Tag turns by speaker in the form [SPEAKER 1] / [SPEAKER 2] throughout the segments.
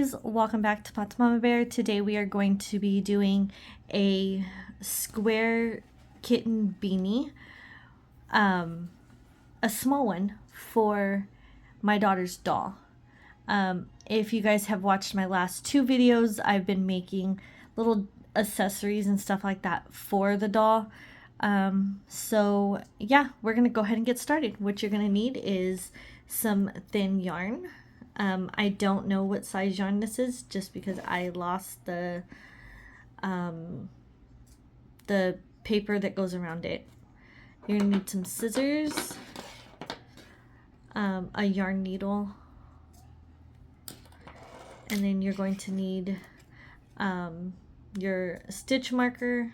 [SPEAKER 1] guys, welcome back to Pot's Mama Bear. Today we are going to be doing a square kitten beanie, a small one for my daughter's doll. If you guys have watched my last two videos, I've been making little accessories and stuff like that for the doll. So yeah, we're gonna go ahead and get started. What you're gonna need is some thin yarn. I don't know what size yarn this is just because I lost the paper that goes around it. You're gonna need some scissors, a yarn needle, and then you're going to need your stitch marker,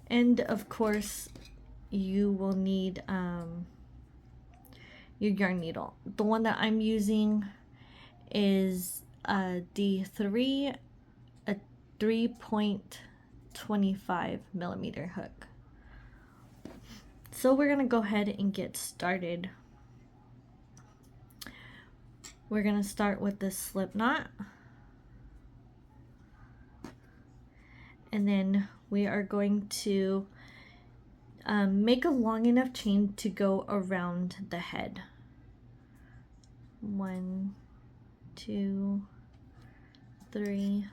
[SPEAKER 1] and of course you will need your yarn needle. The one that I'm using is a 3.25 millimeter hook. So we're gonna go ahead and get started. We're gonna start with this slip knot, and then we are going to make a long enough chain to go around the head. 1, 2, 3,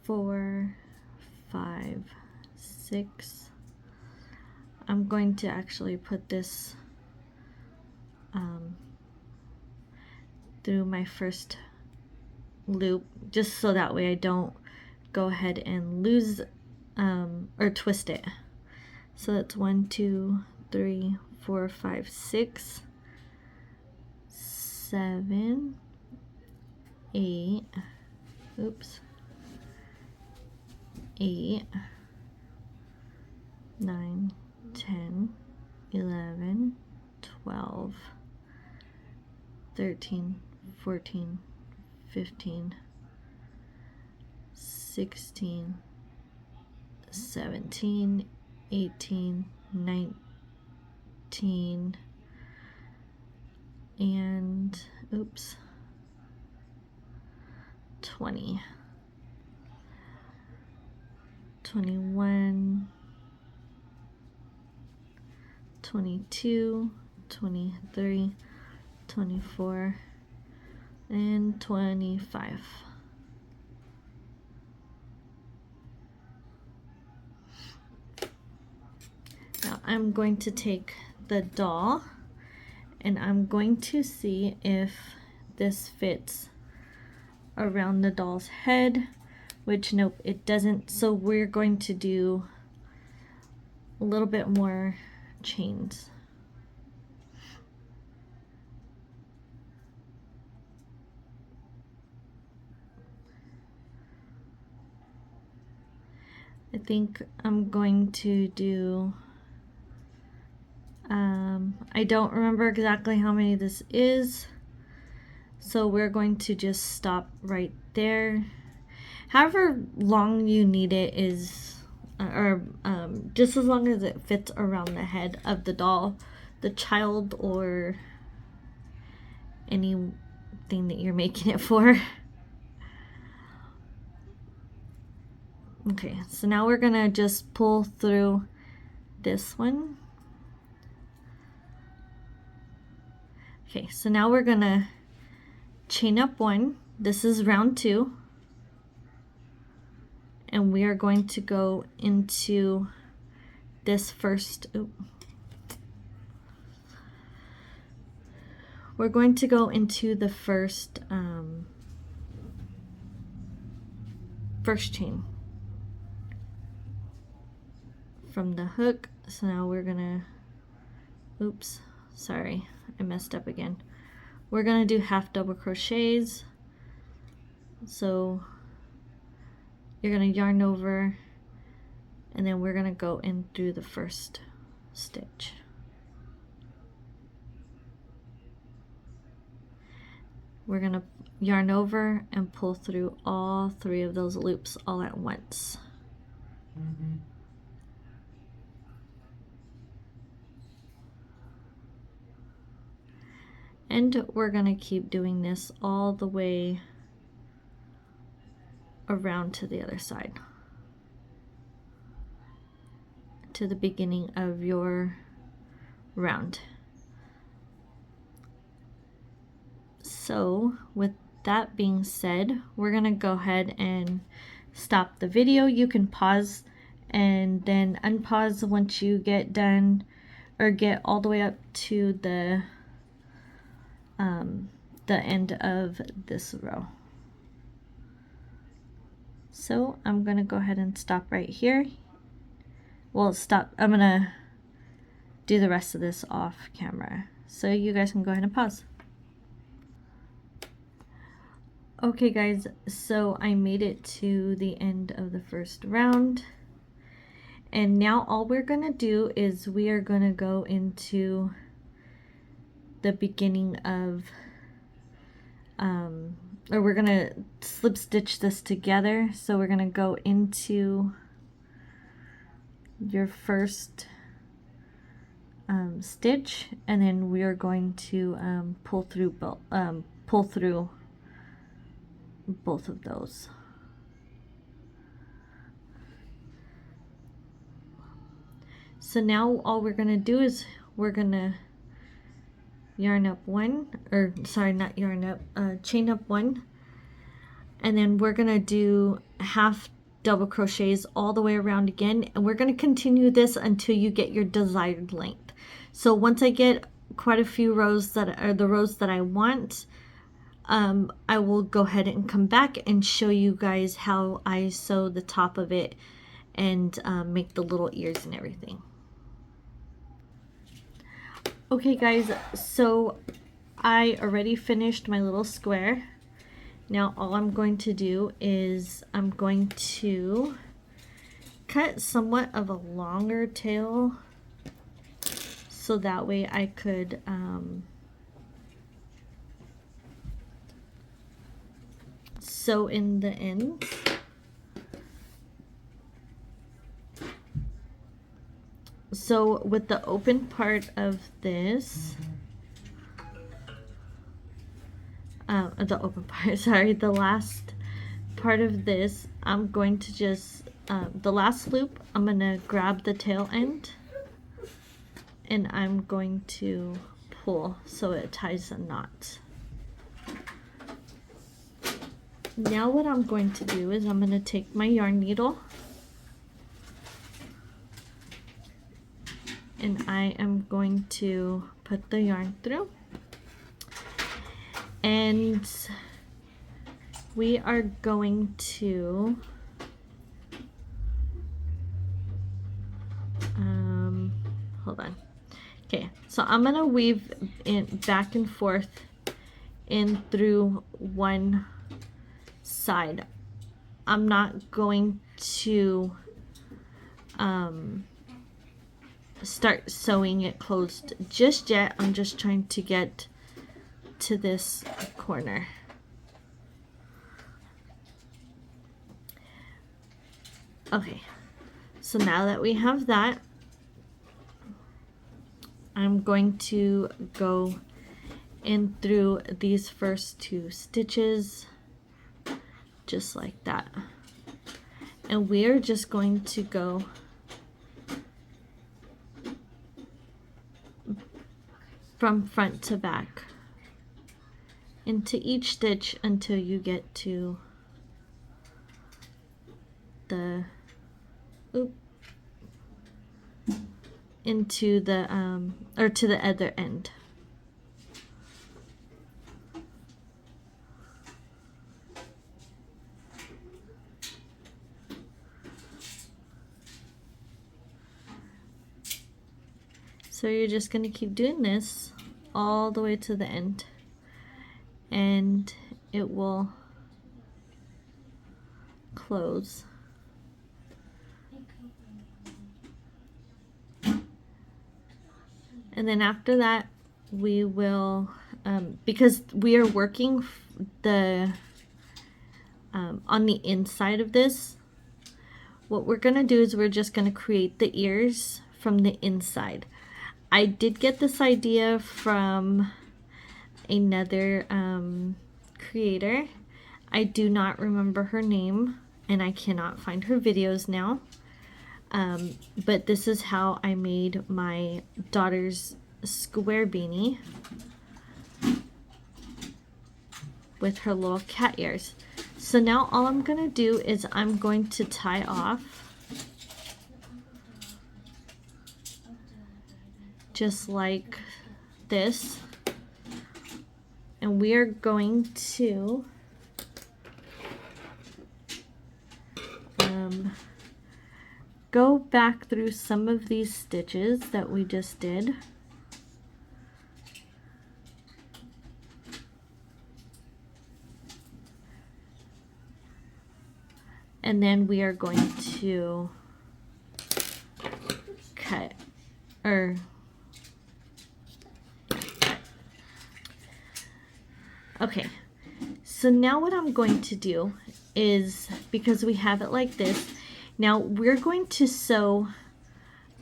[SPEAKER 1] 4, 5, 6. I'm going to actually put this through my first loop, just so that way I don't go ahead and lose or twist it. So that's 1, 2, 3, 4, 5, 6, 7, 8, oops, 8, 9, 10, 11, 12, 13, 14, 15, 16, 17, 18, 19, and oops, 20, 21, 22, 23, 24, and 25. Now I'm going to take the doll and I'm going to see if this fits around the doll's head, which nope, it doesn't. So we're going to do a little bit more chains. I think I'm going to do, I don't remember exactly how many this is, so we're going to just stop right there. However long you need it is, or just as long as it fits around the head of the doll, the child, or anything that you're making it for. Okay, so now we're gonna just pull through this one. Okay, so now we're gonna chain up 1. This is round 2. And we are going to go into this first, we're going to go into the first chain from the hook. So now we're gonna, oops, sorry, I messed up again. We're gonna do half double crochets. So you're gonna yarn over, and then we're gonna go in through the first stitch. We're gonna yarn over and pull through all 3 of those loops all at once. And we're gonna keep doing this all the way around to the other side, to the beginning of your round. So with that being said, we're gonna go ahead and stop the video. You can pause and then unpause once you get done or get all the way up to the end of this row. So I'm gonna go ahead and stop right here. Well, stop. I'm gonna do the rest of this off camera, so you guys can go ahead and pause. Okay guys, so I made it to the end of the first round, and now all we're gonna do is we are gonna go into the beginning of or we're gonna slip stitch this together. So we're gonna go into your first stitch, and then we are going to pull through both of those. So now all we're gonna do is we're gonna yarn up one, or sorry, not yarn up, chain up one, and then we're gonna do half double crochets all the way around again, and we're gonna continue this until you get your desired length. So once I get quite a few rows that are the rows that I want, I will go ahead and come back and show you guys how I sew the top of it and make the little ears and everything. Okay guys, so I already finished my little square. Now all I'm going to do is I'm going to cut somewhat of a longer tail, so that way I could sew in the ends. So with the open part of this, the last part of this, I'm going to just, the last loop, I'm going to grab the tail end and I'm going to pull so it ties a knot. Now what I'm going to do is I'm going to take my yarn needle and I am going to put the yarn through, and we are going to hold on. Okay, so I'm gonna weave in back and forth in through one side. I'm not going to start sewing it closed just yet. I'm just trying to get to this corner. Okay, so now that we have that, I'm going to go in through these first two stitches just like that, and we're just going to go from front to back into each stitch until you get to the into the or to the other end. So you're just going to keep doing this all the way to the end, and it will close. And then after that, we will, because we are working the on the inside of this, what we're going to do is we're just going to create the ears from the inside. I did get this idea from another creator. I do not remember her name and I cannot find her videos now. But this is how I made my daughter's square beanie with her little cat ears. So now all I'm going to do is I'm going to tie off just like this, and we are going to go back through some of these stitches that we just did. And then we are going to cut, or okay, so now what I'm going to do is, because we have it like this, now we're going to sew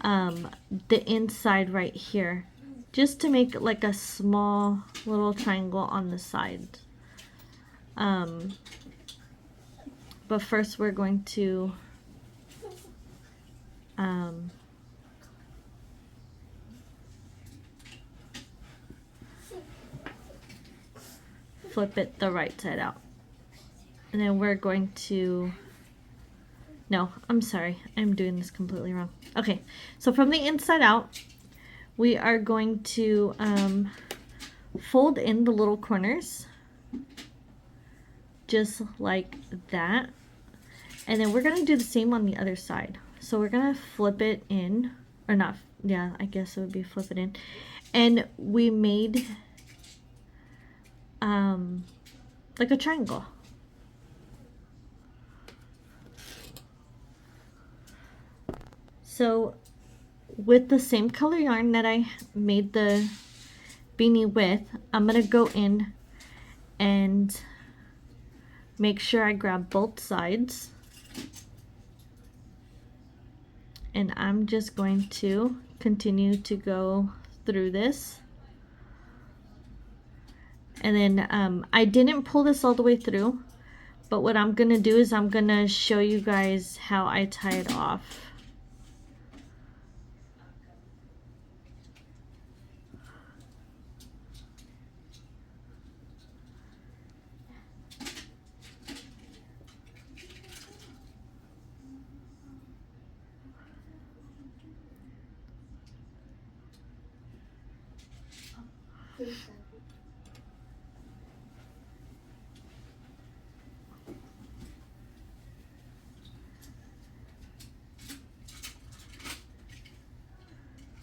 [SPEAKER 1] the inside right here, just to make it like a small little triangle on the side. But first we're going to flip it the right side out. And then we're going to, no, I'm sorry, I'm doing this completely wrong. Okay, so from the inside out, we are going to fold in the little corners, just like that. And then we're going to do the same on the other side. So we're going to flip it in, or not, yeah, I guess it would be flip it in. And we made like a triangle. So with the same color yarn that I made the beanie with, I'm going to go in and make sure I grab both sides. And I'm just going to continue to go through this. And then I didn't pull this all the way through, but what I'm going to do is I'm going to show you guys how I tie it off.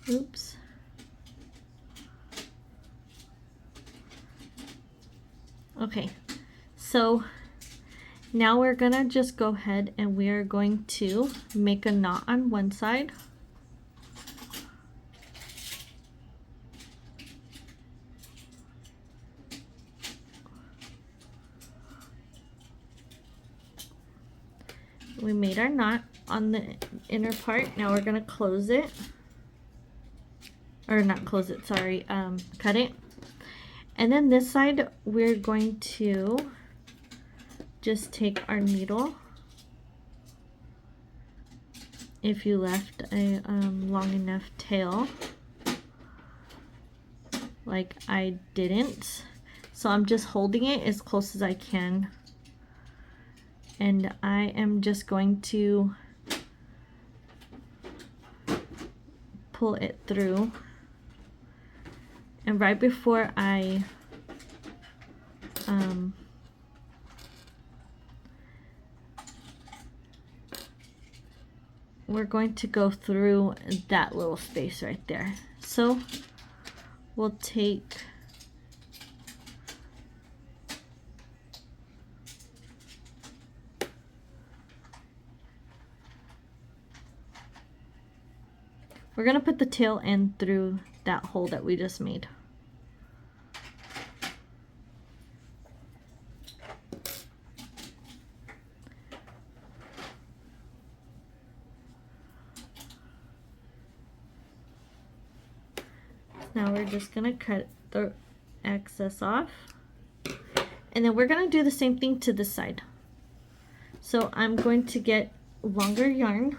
[SPEAKER 1] Oops. Okay, so now we're gonna just go ahead and we are going to make a knot on one side. We made our knot on the inner part. Now we're gonna close it, or not close it, sorry, cut it. And then this side we're going to just take our needle. If you left a long enough tail, like I didn't, so I'm just holding it as close as I can, and I am just going to pull it through. And right before I we're going to go through that little space right there. So we'll take we're gonna put the tail end through that hole that we just made. Now we're just gonna cut the excess off. And then we're going to do the same thing to this side. So I'm going to get longer yarn.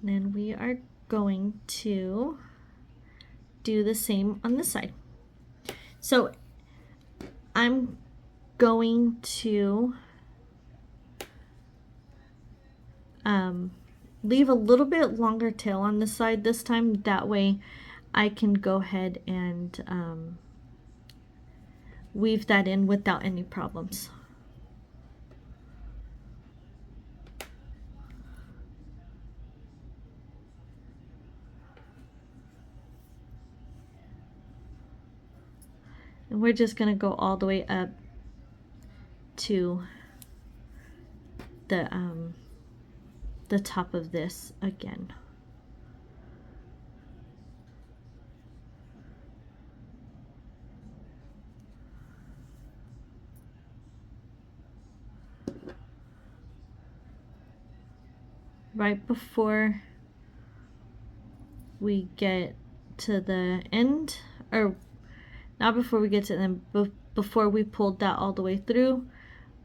[SPEAKER 1] And then we are going to do the same on this side. So I'm going to leave a little bit longer tail on this side this time. That way I can go ahead and weave that in without any problems. And we're just going to go all the way up to the top of this again. Right before we get to the end, or not before we get to them, but before we pulled that all the way through,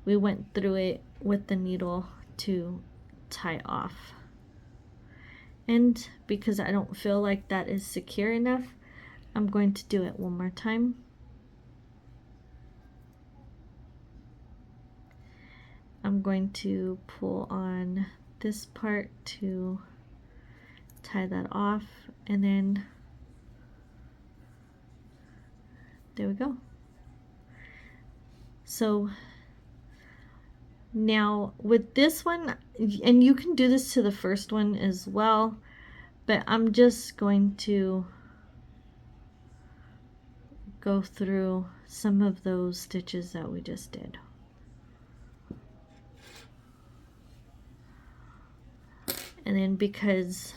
[SPEAKER 1] we went through it with the needle to tie off. And because I don't feel like that is secure enough, I'm going to do it one more time. I'm going to pull on this part to tie that off, and then there we go. So now with this one, and you can do this to the first one as well, but I'm just going to go through some of those stitches that we just did. And then because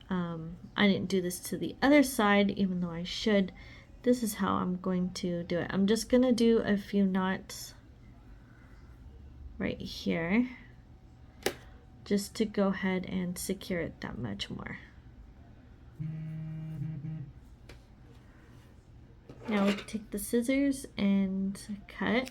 [SPEAKER 1] I didn't do this to the other side, even though I should, this is how I'm going to do it. I'm just going to do a few knots right here just to go ahead and secure it that much more. Now we take the scissors and cut.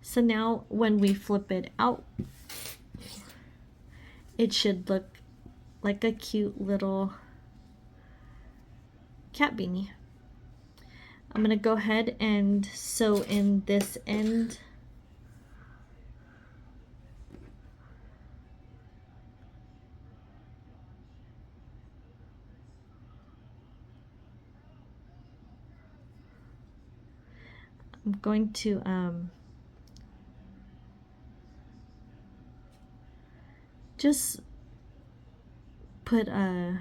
[SPEAKER 1] So now when we flip it out, it should look like a cute little cat beanie. I'm going to go ahead and sew in this end. I'm going to just put a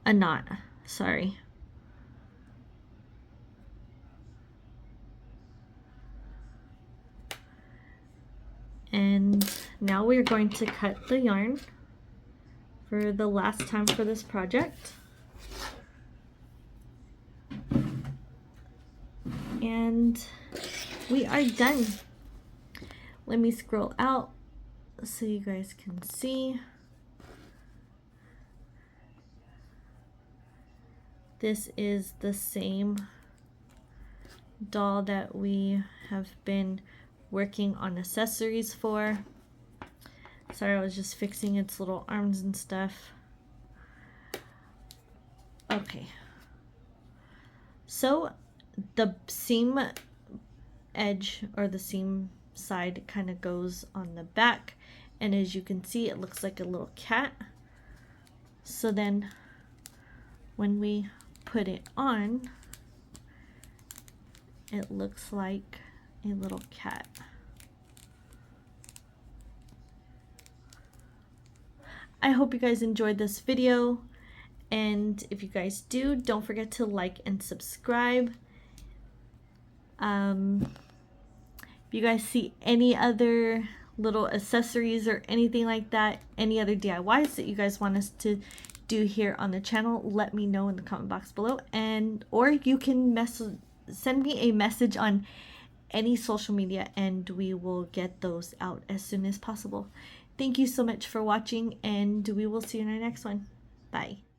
[SPEAKER 1] knot, sorry. And now we're going to cut the yarn for the last time for this project. And we are done. Let me scroll out so you guys can see. This is the same doll that we have been working on accessories for. Sorry, I was just fixing its little arms and stuff. Okay. So the seam edge, or the seam side, kind of goes on the back, and as you can see, it looks like a little cat. So then when we put it on, it looks like a little cat. I hope you guys enjoyed this video, and if you guys do, don't forget to like and subscribe. If you guys see any other little accessories or anything like that, any other DIYs that you guys want us to do here on the channel, let me know in the comment box below. And or you can send me a message on any social media and we will get those out as soon as possible. Thank you so much for watching, and we will see you in our next one. Bye.